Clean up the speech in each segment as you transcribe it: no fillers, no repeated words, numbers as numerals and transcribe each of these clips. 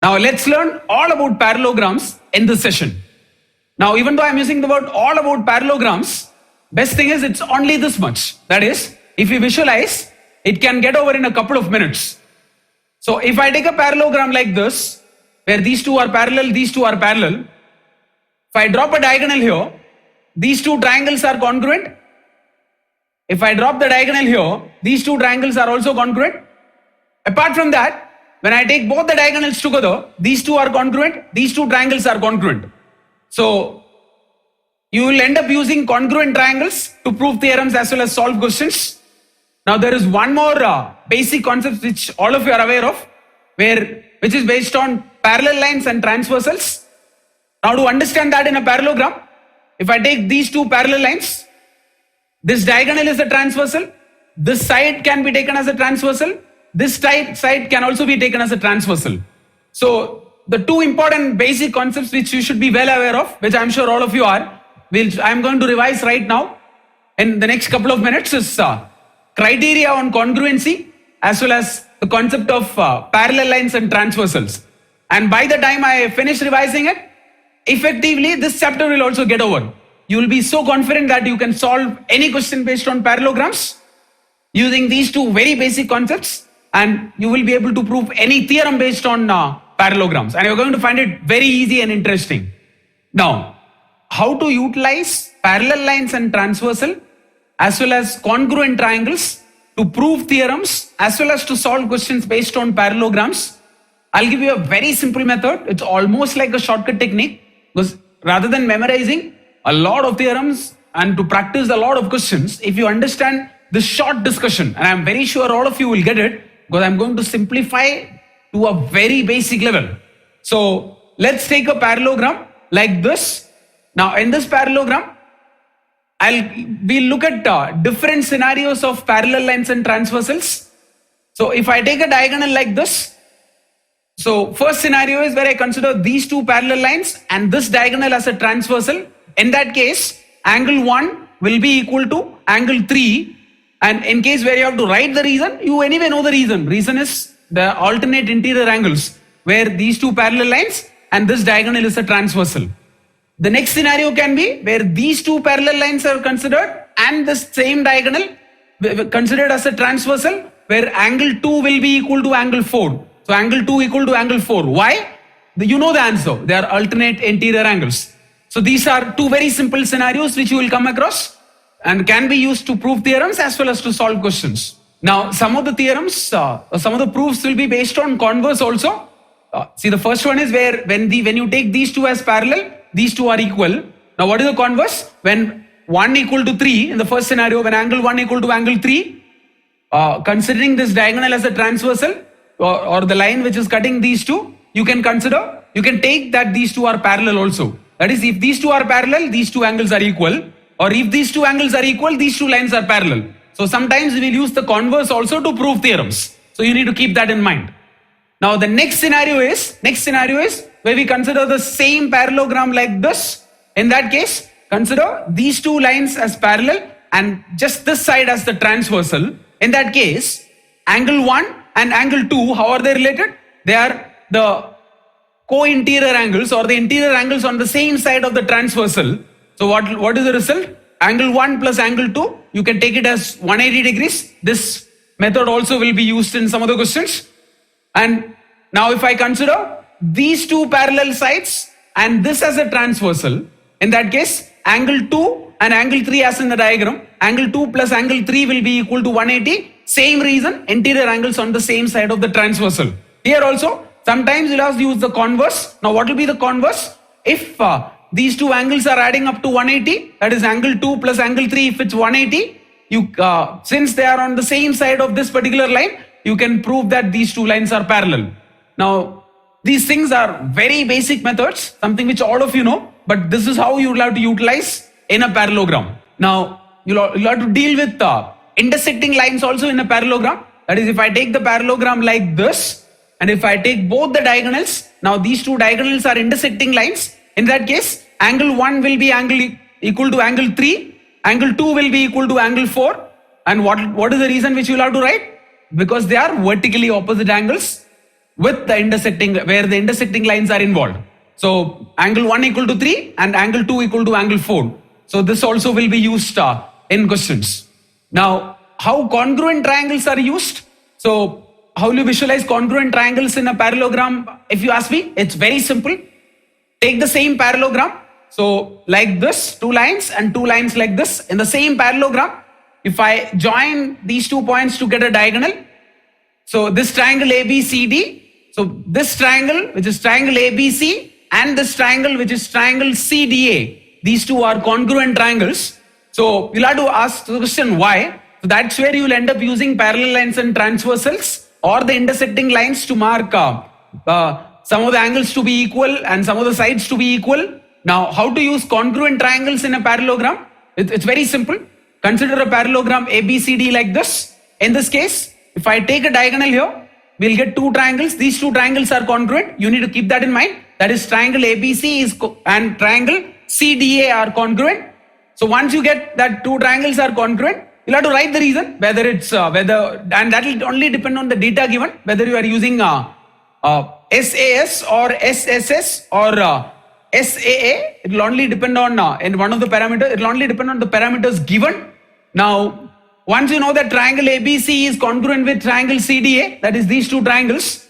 Now let's learn all about parallelograms in this session. Now, even though I'm using the word all about parallelograms, best thing is it's only this much. That is, if you visualize, it can get over in a couple of minutes. So if I take a parallelogram like this, where these two are parallel, these two are parallel. If I drop a diagonal here, these two triangles are congruent. If I drop the diagonal here, these two triangles are also congruent. Apart from that, when I take both the diagonals together, these two are congruent, these two triangles are congruent. So you will end up using congruent triangles to prove theorems as well as solve questions. Now there is one more basic concept which all of you are aware of, which is based on parallel lines and transversals. Now to understand that in a parallelogram, if I take these two parallel lines, this diagonal is a transversal, this side can be taken as a transversal, this side can also be taken as a transversal. So the two important basic concepts which you should be well aware of, which I'm sure all of you are, I'm going to revise right now in the next couple of minutes, is criteria on congruency as well as the concept of parallel lines and transversals. And by the time I finish revising it, effectively this chapter will also get over. You will be so confident that you can solve any question based on parallelograms using these two very basic concepts, and you will be able to prove any theorem based on parallelograms, and you're going to find it very easy and interesting. Now, how to utilize parallel lines and transversal as well as congruent triangles to prove theorems as well as to solve questions based on parallelograms. I'll give you a very simple method. It's almost like a shortcut technique, because rather than memorizing a lot of theorems and to practice a lot of questions, if you understand this short discussion, and I'm very sure all of you will get it, because I'm going to simplify to a very basic level. So let's take a parallelogram like this. Now in this parallelogram, we'll look at different scenarios of parallel lines and transversals. So if I take a diagonal like this, so first scenario is where I consider these two parallel lines and this diagonal as a transversal. In that case, angle 1 will be equal to angle 3. And in case where you have to write the reason, you anyway know the reason. Reason is the alternate interior angles where these two parallel lines and this diagonal is a transversal. The next scenario can be where these two parallel lines are considered and this same diagonal considered as a transversal, where angle 2 will be equal to angle 4. So angle 2 equal to angle 4. Why? You know the answer. They are alternate interior angles. So these are two very simple scenarios which you will come across and can be used to prove theorems as well as to solve questions. Now some of the theorems, some of the proofs will be based on converse also. See, the first one is where when you take these two as parallel, these two are equal. Now what is the converse? When 1 equal to 3 in the first scenario, when angle 1 equal to angle 3, considering this diagonal as a transversal or the line which is cutting these two, you can take that these two are parallel also. That is, if these two are parallel, these two angles are equal, or if these two angles are equal, these two lines are parallel. So sometimes we will use the converse also to prove theorems. So you need to keep that in mind. Now the next scenario is where we consider the same parallelogram like this. In that case, consider these two lines as parallel and just this side as the transversal. In that case, angle 1 and angle 2, how are they related? They are the co-interior angles or the interior angles on the same side of the transversal. So what is the result? Angle 1 plus angle 2, you can take it as 180 degrees. This method also will be used in some of the questions. And now if I consider these two parallel sides and this as a transversal, in that case, angle 2 and angle 3 as in the diagram, angle 2 plus angle 3 will be equal to 180. Same reason, interior angles on the same side of the transversal. Here also, sometimes you'll have to use the converse. Now what will be the converse? If these two angles are adding up to 180, that is angle 2 plus angle 3, if it's 180, since they are on the same side of this particular line, you can prove that these two lines are parallel. Now, these things are very basic methods, something which all of you know, but this is how you will have to utilize in a parallelogram. Now, you'll have to deal with intersecting lines also in a parallelogram. That is, if I take the parallelogram like this, and if I take both the diagonals, now these two diagonals are intersecting lines. In that case, angle 1 will be equal to angle 3, angle 2 will be equal to angle 4. And what is the reason which you will have to write? Because they are vertically opposite angles. with the intersecting, where the intersecting lines are involved. So angle 1 equal to 3 and angle 2 equal to angle 4. So this also will be used in questions. Now, how congruent triangles are used? So how will you visualize congruent triangles in a parallelogram? If you ask me, it's very simple. Take the same parallelogram. So like this, 2 lines and 2 lines like this. In the same parallelogram, if I join these 2 points to get a diagonal, so this triangle ABCD, so this triangle, which is triangle ABC, and this triangle, which is triangle CDA, these two are congruent triangles. So you'll have to ask the question why. So that's where you'll end up using parallel lines and transversals or the intersecting lines to mark some of the angles to be equal and some of the sides to be equal. Now, how to use congruent triangles in a parallelogram? It's very simple. Consider a parallelogram ABCD like this. In this case, if I take a diagonal here, we'll get 2 triangles. These 2 triangles are congruent. You need to keep that in mind. That is, triangle ABC and triangle CDA are congruent. So once you get that 2 triangles are congruent, you'll have to write the reason, whether it's and that will only depend on the data given, whether you are using SAS or SSS or SAA. It will only depend on in one of the parameters. It will only depend on the parameters given. Now, once you know that triangle ABC is congruent with triangle CDA, that is these 2 triangles,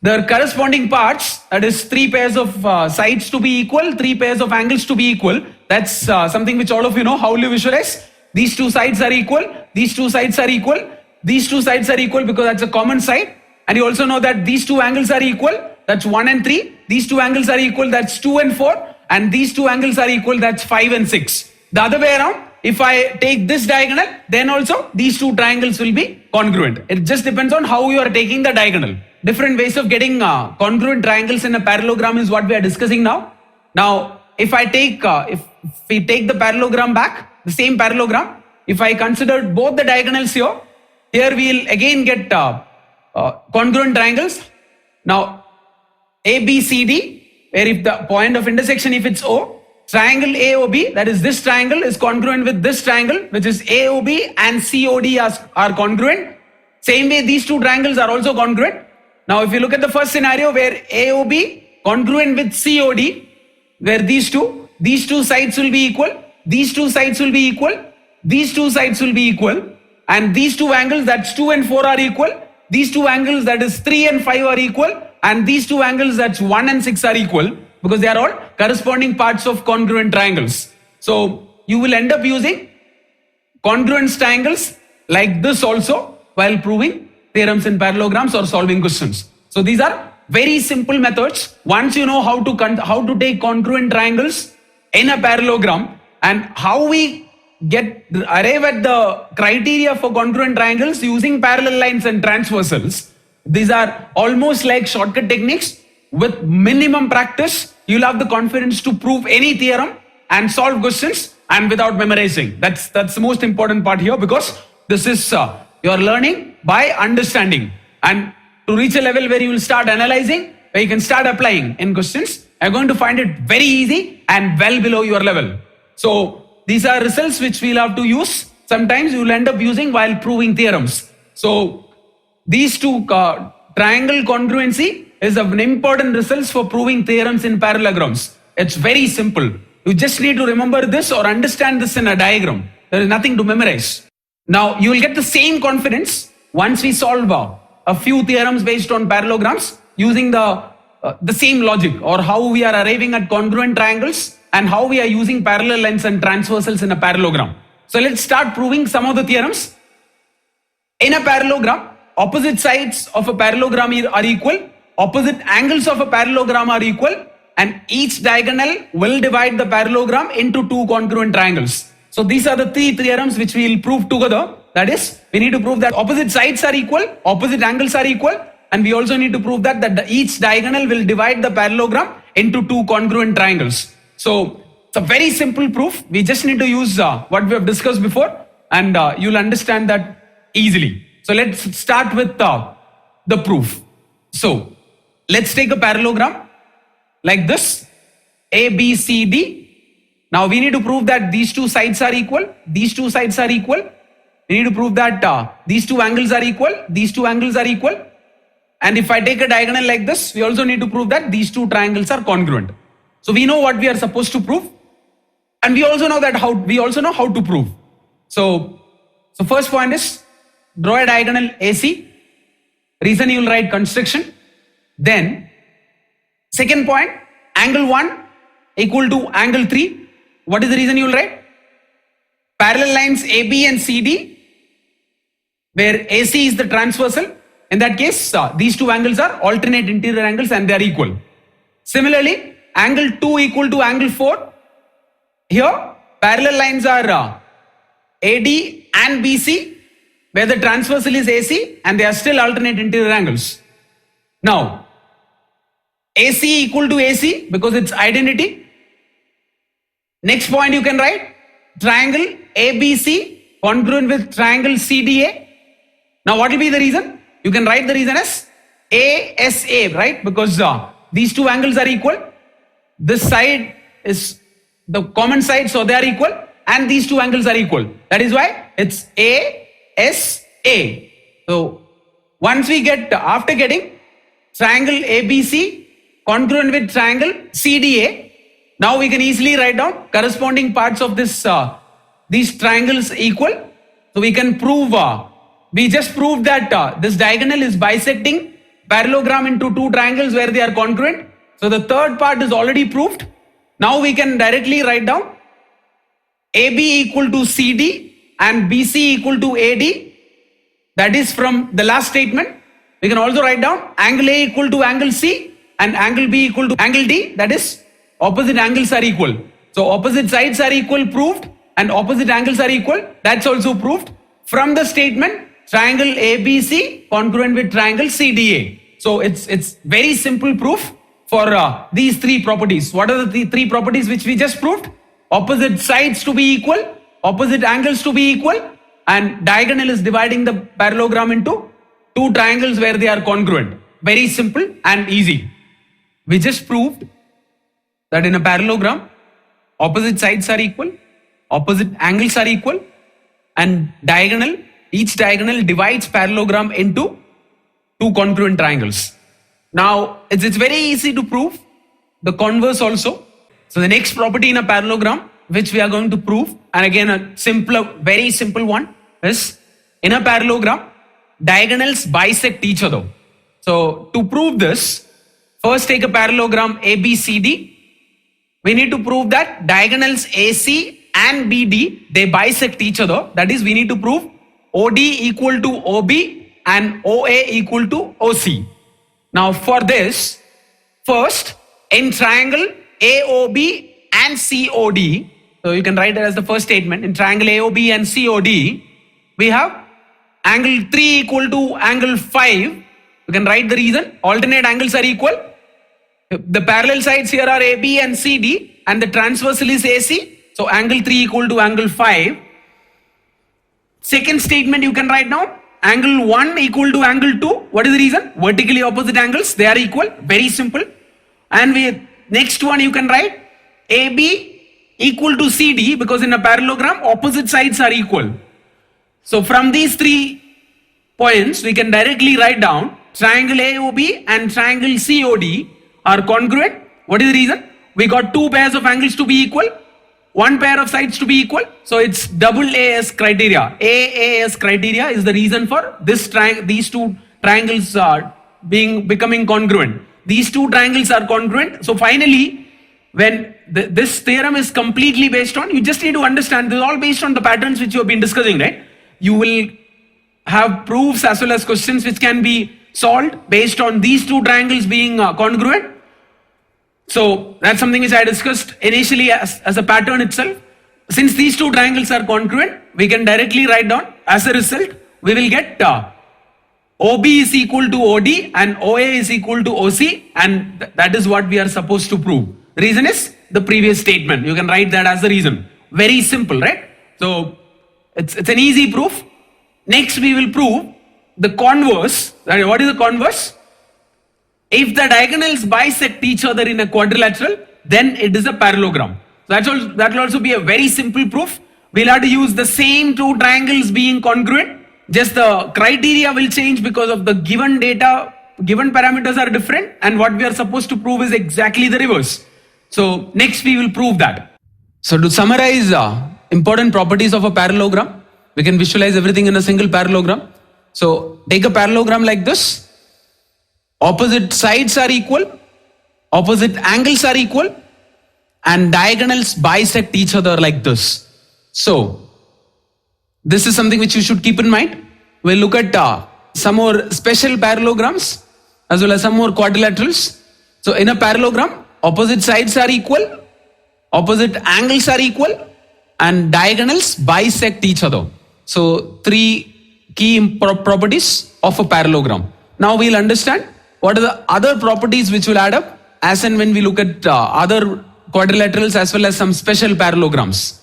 their corresponding parts, that is 3 pairs of sides to be equal, 3 pairs of angles to be equal. That's something which all of you know. How will you visualize? These 2 sides are equal, these 2 sides are equal, these 2 sides are equal because that's a common side. And you also know that these 2 angles are equal, that's 1 and 3. These 2 angles are equal, that's 2 and 4. And these 2 angles are equal, that's 5 and 6. The other way around, if I take this diagonal, then also these 2 triangles will be congruent. It just depends on how you are taking the diagonal. Different ways of getting congruent triangles in a parallelogram is what we are discussing now. Now, if I take, if we take the parallelogram back, the same parallelogram, if I consider both the diagonals here, here we will again get congruent triangles. Now, ABCD, where if the point of intersection, if it's O, triangle AOB, that is this triangle, is congruent with this triangle, which is AOB, and COD are congruent. Same way, these 2 triangles are also congruent. Now, if you look at the first scenario where AOB congruent with COD, where these two sides will be equal, these 2 sides will be equal, these 2 sides will be equal, and these 2 angles, that's 2 and 4 are equal, these 2 angles, that is 3 and 5 are equal, and these 2 angles, that's 1 and 6 are equal, because they are all corresponding parts of congruent triangles. So you will end up using congruent triangles like this also while proving theorems in parallelograms or solving questions. So these are very simple methods. Once you know how to take congruent triangles in a parallelogram and how we arrive at the criteria for congruent triangles using parallel lines and transversals, these are almost like shortcut techniques. With minimum practice, you'll have the confidence to prove any theorem and solve questions and without memorizing. That's the most important part here, because this is you're learning by understanding, and to reach a level where you will start analyzing, where you can start applying in questions, you're going to find it very easy and well below your level. So these are results which we'll have to use. Sometimes you will end up using while proving theorems. So these 2 triangle congruency is an important result for proving theorems in parallelograms. It's very simple. You just need to remember this or understand this in a diagram. There is nothing to memorize. Now you will get the same confidence once we solve a few theorems based on parallelograms using the same logic, or how we are arriving at congruent triangles and how we are using parallel lines and transversals in a parallelogram. So let's start proving some of the theorems. In a parallelogram, opposite sides of a parallelogram are equal, opposite angles of a parallelogram are equal, and each diagonal will divide the parallelogram into 2 congruent triangles. So these are the 3 theorems which we will prove together. That is, we need to prove that opposite sides are equal, opposite angles are equal, and we also need to prove that each diagonal will divide the parallelogram into 2 congruent triangles. So it's a very simple proof. We just need to use what we have discussed before, and you'll understand that easily. So let's start with the proof. So let's take a parallelogram like this, ABCD. Now we need to prove that these 2 sides are equal, these 2 sides are equal. We need to prove that these 2 angles are equal, these 2 angles are equal. And if I take a diagonal like this, we also need to prove that these two triangles are congruent. So we know what we are supposed to prove. And we also know how to prove. So first point is draw a diagonal AC. Reason you will write construction. Then second point, angle 1 equal to angle 3. What is the reason you will write? Parallel lines AB and CD, where AC is the transversal. In that case, these two angles are alternate interior angles and they are equal. Similarly, angle 2 equal to angle 4. Here, parallel lines are AD and BC, where the transversal is AC and they are still alternate interior angles. Now, AC equal to AC because it's identity. Next point you can write triangle ABC congruent with triangle CDA. Now what will be the reason? You can write the reason as ASA, right? Because these two angles are equal. This side is the common side, so they are equal, and these two angles are equal. That is why it's ASA. So once we get, after getting triangle ABC congruent with triangle CDA, now we can easily write down corresponding parts of this these triangles equal. So we can prove, we just proved that this diagonal is bisecting parallelogram into two triangles where they are congruent. So the third part is already proved. Now we can directly write down AB equal to CD and BC equal to AD. That is from the last statement. We can also write down angle A equal to angle C and angle B equal to angle D. That is opposite angles are equal. So opposite sides are equal, proved, and opposite angles are equal. That's also proved from the statement triangle ABC congruent with triangle CDA. So it's very simple proof for these three properties. What are the three properties which we just proved? Opposite sides to be equal, opposite angles to be equal, and diagonal is dividing the parallelogram into two triangles where they are congruent. Very simple and easy. We just proved that in a parallelogram, opposite sides are equal, opposite angles are equal, and each diagonal divides parallelogram into two congruent triangles. Now, it's very easy to prove the converse also. So the next property in a parallelogram, which we are going to prove, and again a very simple one, is in a parallelogram, diagonals bisect each other. So to prove this, first take a parallelogram ABCD. We need to prove that diagonals AC and BD, they bisect each other. That is, we need to prove OD equal to OB and OA equal to OC. Now for this, first in triangle AOB and COD, so you can write it as the first statement, in triangle AOB and COD, we have angle 3 equal to angle 5. You can write the reason, alternate angles are equal. The parallel sides here are AB and CD and the transversal is AC. So angle 3 equal to angle 5. Second statement you can write now, angle 1 equal to angle 2. What is the reason? Vertically opposite angles, they are equal. Very simple. And next one you can write AB equal to CD because in a parallelogram opposite sides are equal. So from these three points we can directly write down triangle AOB and triangle COD are congruent. What is the reason? We got two pairs of angles to be equal, one pair of sides to be equal. So it's double AS criteria. AAS criteria is the reason for these two triangles becoming congruent. These two triangles are congruent. So finally, when this theorem is completely based on, you just need to understand, this is all based on the patterns which you have been discussing, right? You will have proofs as well as questions which can be solved based on these two triangles being congruent. So that's something which I discussed initially as a pattern itself. Since these two triangles are congruent, we can directly write down, as a result, we will get OB is equal to OD and OA is equal to OC, and that is what we are supposed to prove. The reason is the previous statement. You can write that as the reason. Very simple, right? So it's an easy proof. Next we will prove the converse. What is the converse? If the diagonals bisect each other in a quadrilateral, then it is a parallelogram. So that will also be a very simple proof. We'll have to use the same two triangles being congruent. Just the criteria will change because of the given data given parameters are different and what we are supposed to prove is exactly the reverse. So next we will prove that. So to summarize important properties of a parallelogram, we can visualize everything in a single parallelogram. So take a parallelogram like this. Opposite sides are equal, opposite angles are equal, and diagonals bisect each other like this. So this is something which you should keep in mind. We'll look at some more special parallelograms as well as some more quadrilaterals. So in a parallelogram, opposite sides are equal, opposite angles are equal, and diagonals bisect each other. So three key properties of a parallelogram. Now we'll understand what are the other properties which will add up as and when we look at other quadrilaterals as well as some special parallelograms.